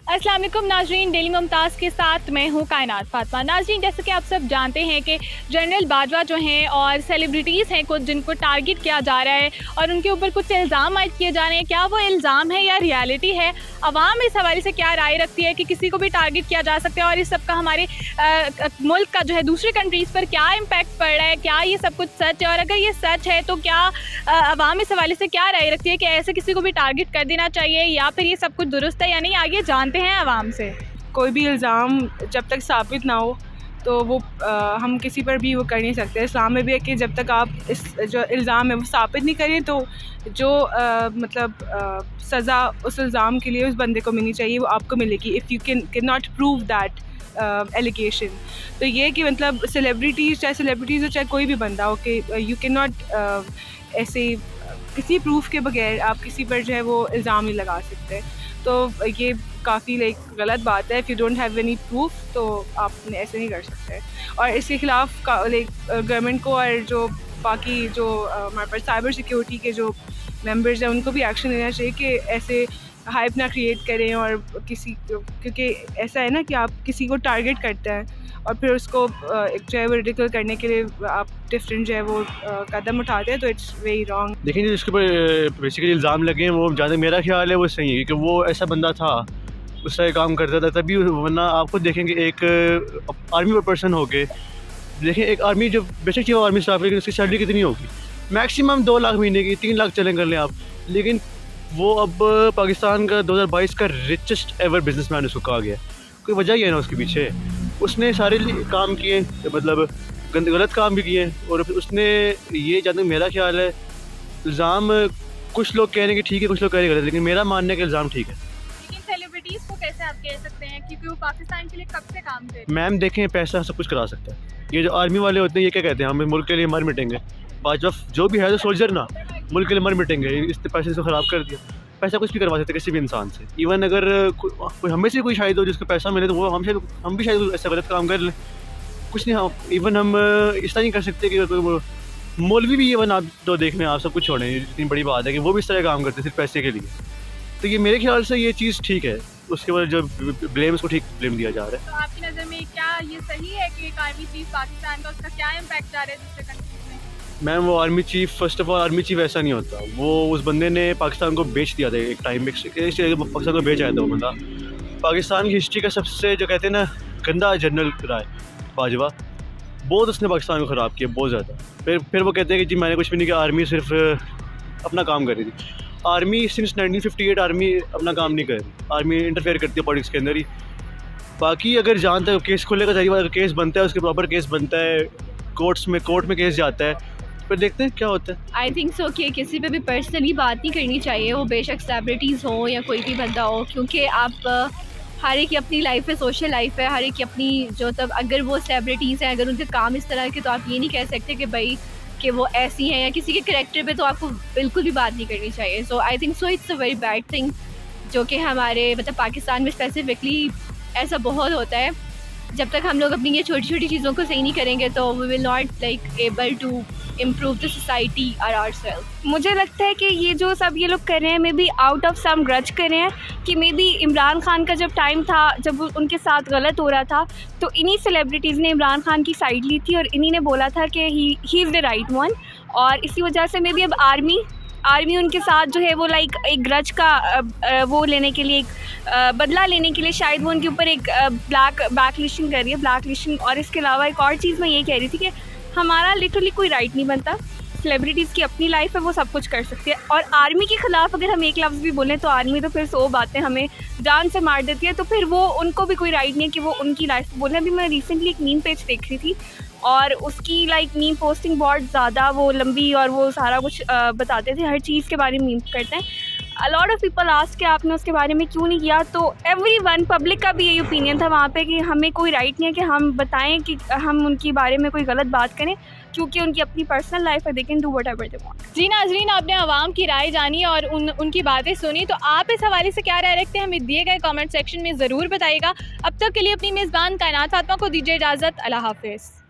अस्सलाम वालेकुम नाजरीन, डेली मुमताज़ के साथ मैं हूँ कायनात फातिमा। नाजरीन, जैसे कि आप सब जानते हैं कि जनरल बाजवा जो हैं और सेलिब्रिटीज़ हैं कुछ जिनको टारगेट किया जा रहा है और उनके ऊपर कुछ इल्ज़ाम आयद किए जा रहे हैं। क्या वो इल्ज़ाम है या रियलिटी है? अवाम इस हवाले से क्या राय रखती है कि किसी को भी टारगेट किया जा सकता है और इस सब का हमारे मुल्क का जो है दूसरी कंट्रीज़ पर क्या इम्पैक्ट पड़ रहा है? क्या ये सब कुछ सच है? और अगर ये सच है तो क्या अवाम इस हवाले से क्या राय रखती है कि ऐसे किसी को भी टारगेट कर देना चाहिए या फिर ये सब कुछ दुरुस्त है या नहीं? आइए जानते हैं अवाम से। कोई भी इल्ज़ाम जब तक साबित ना हो तो वो हम किसी पर भी वो कर नहीं सकते। इस्लाम में भी है कि जब तक आप इस जो इल्ज़ाम है वो साबित नहीं करें तो जो सज़ा उस इल्ज़ाम के लिए उस बंदे को मिलनी चाहिए वो आपको मिलेगी if you can not prove that allegation. तो ये कि मतलब सेलिब्रिटीज़ हो चाहे कोई भी बंदा हो कि यू कैन नॉट ऐसे किसी प्रूफ के बगैर आप किसी पर जो है वो इल्ज़ाम नहीं लगा सकते। तो ये काफ़ी गलत बात है। If you don't have any proof तो आप ऐसे नहीं कर सकते। और इसके ख़िलाफ़ गवर्नमेंट को और जो बाकी जो हमारे पास साइबर सिक्योरिटी के जो मेंबर्स हैं उनको भी एक्शन लेना चाहिए कि ऐसे हाइप ना क्रिएट करें और क्योंकि ऐसा है ना कि आप किसी को टारगेट करते हैं और फिर उसको एक जो है वो रिडिकल करने के लिए आप डिफरेंट जो है वो कदम उठाते हैं, तो इट्स वेरी रॉन्ग। देखिए जिसके ऊपर बेसिकली इल्ज़ाम लगे हैं वो जहाँ तक मेरा ख्याल है वो सही है, क्योंकि वो ऐसा बंदा था, उस तरह काम करता था तभी, वरना आप खुद देखेंगे एक आर्मी पर्सन हो के देखें, एक आर्मी जो बेशक चाहिए आर्मी स्टाफ, लेकिन उसकी सैलरी कितनी होगी? मैक्सिमम 2 लाख महीने की, 3 लाख चलें कर लें आप, लेकिन वो अब पाकिस्तान का 2022 का रिचेस्ट एवर बिजनेसमैन उसको कहा गया। कोई वजह ही है ना उसके पीछे, उसने सारे काम किए, मतलब गलत काम भी किए, और उसने ये जहाँ तक मेरा ख्याल है इल्ज़ाम कुछ लोग कह रहे हैं कि ठीक है, कुछ लोग कह रहे हैं गलत, लेकिन मेरा मानना है कि इल्ज़ाम ठीक है। लेकिन सेलिब्रिटीज़ को कैसे आप कह सकते हैं क्योंकि वो पाकिस्तान के लिए कब से काम कर रहे हैं? मैम देखें, पैसा सब कुछ करा सकता है। ये जो आर्मी वाले होते हैं ये क्या कहते हैं, हम मुल्क के लिए मर मिटेंगे। बाजवा जो भी है तो सोल्जर ना, मुल्क के लिए मर मिटेंगे, इस पैसे से ख़राब कर दिया। पैसा कुछ भी करवा सकते हैं किसी भी इंसान से। इवन अगर कोई हमें से कोई शायद हो जिसको पैसा मिले तो वो हम भी शायद ऐसा गलत काम कर लें। कुछ नहीं, इवन हम इस तरह नहीं कर सकते कि मौलवी भी इवन आप तो देख लें, आप सब कुछ छोड़ें, इतनी बड़ी बात है कि वो भी इस तरह काम करते हैं सिर्फ पैसे के लिए। तो ये मेरे ख्याल से ये चीज़ ठीक है। उसके बाद जो ब्लेम उसको ठीक ब्लेम दिया जा रहा है। तो आपकी नज़र में क्या ये सही है कि एक आर्मी चीफ पाकिस्तान का उसका क्या इम्पैक्ट जा रहा है दूसरे कंट्रीज में? मैम वो army chief, first of all army chief ऐसा नहीं होता। वो उस बंदे ने पाकिस्तान को बेच दिया था एक टाइम में, पाकिस्तान को बेच आया था वो बंदा। पाकिस्तान की हिस्ट्री का सबसे जो कहते हैं ना गंदा जनरल रहा है बाजवा, बहुत उसने पाकिस्तान को ख़राब किया, बहुत ज़्यादा। फिर वो कहते हैं कि जी मैंने कुछ भी नहीं किया, आर्मी सिर्फ अपना काम कर रही थी। आर्मी सिंस 1958 आर्मी अपना काम नहीं कर रही, आर्मी इंटरफेयर करती है पॉलिटिक्स के अंदर ही। बाकी अगर जहाँ तक केस खुलेगा, अगर केस बनता है, उसके प्रॉपर केस बनता है, कोर्ट में केस जाता है, फिर देखते हैं क्या होता है। आई थिंक सो कि किसी पे भी पर्सनली बात नहीं करनी चाहिए, वो बेशक सेलिब्रिटीज़ हो या कोई भी बंदा हो, क्योंकि आप हर एक की अपनी लाइफ है, सोशल लाइफ है, हर एक की अपनी जो तब अगर वो सेलिब्रिटीज़ हैं, अगर उनके काम इस तरह के, तो आप ये नहीं कह सकते कि भाई कि वो ऐसी हैं, या किसी के करैक्टर पे तो आपको बिल्कुल भी बात नहीं करनी चाहिए। So I think so it's a very bad thing, जो कि हमारे मतलब पाकिस्तान में स्पेसिफिकली ऐसा बहुत होता है। जब तक हम लोग अपनी ये छोटी छोटी चीज़ों को सही नहीं करेंगे तो we will not able to improve the society और आवरसेल्फ। मुझे लगता है कि ये जो सब ये लोग कर रहे हैं may be out of some grudge कर रहे हैं कि मे बी इमरान खान का जब टाइम था, जब उनके साथ गलत हो रहा था, तो इन्हीं सेलिब्रिटीज़ ने इमरान खान की साइड ली थी और इन्हीं ने बोला था कि he is the right one. और इसी वजह से मे बी अब आर्मी उनके साथ जो है वो एक ग्रज का वो लेने के लिए, एक बदला लेने के लिए शायद वो उनके ऊपर एक बैक लिस्टिंग कर रही है, ब्लैक लिस्टिंग। और इसके अलावा एक और चीज़ मैं ये कह रही थी कि हमारा लिटरली कोई राइट नहीं बनता, सेलिब्रिटीज़ की अपनी लाइफ है, वो सब कुछ कर सकती है। और आर्मी के ख़िलाफ़ अगर हम एक लफ्ज़ भी बोलें तो आर्मी तो फिर 100 बातें हमें जान से मार देती है, तो फिर वो उनको भी कोई राइट नहीं है कि वो उनकी लाइफ बोलें। अभी मैं रिसेंटली एक मीम पेज देख रही थी और उसकी मीम पोस्टिंग बहुत ज़्यादा वो लंबी, और वो सारा कुछ बताते थे, हर चीज़ के बारे में मीम करते हैं। A lot of people ask कि आपने उसके बारे में क्यों नहीं किया, तो एवरीवन पब्लिक का भी यही ओपिनियन था वहाँ पे कि हमें कोई राइट नहीं है कि हम बताएं कि हम उनके बारे में कोई गलत बात करें, क्योंकि उनकी अपनी पर्सनल लाइफ है, they can do whatever they want. जी नाज़रीन, आपने आवाम की राय जानी और उनकी बातें सुनी, तो आप इस हवाले से क्या राय रखते हैं हमें दिए गए कमेंट सेक्शन में ज़रूर बताइएगा। अब तक के लिए अपनी मेज़बान कायनात फातिमा को दीजिए इजाज़त। अल्लाह हाफ़िज़।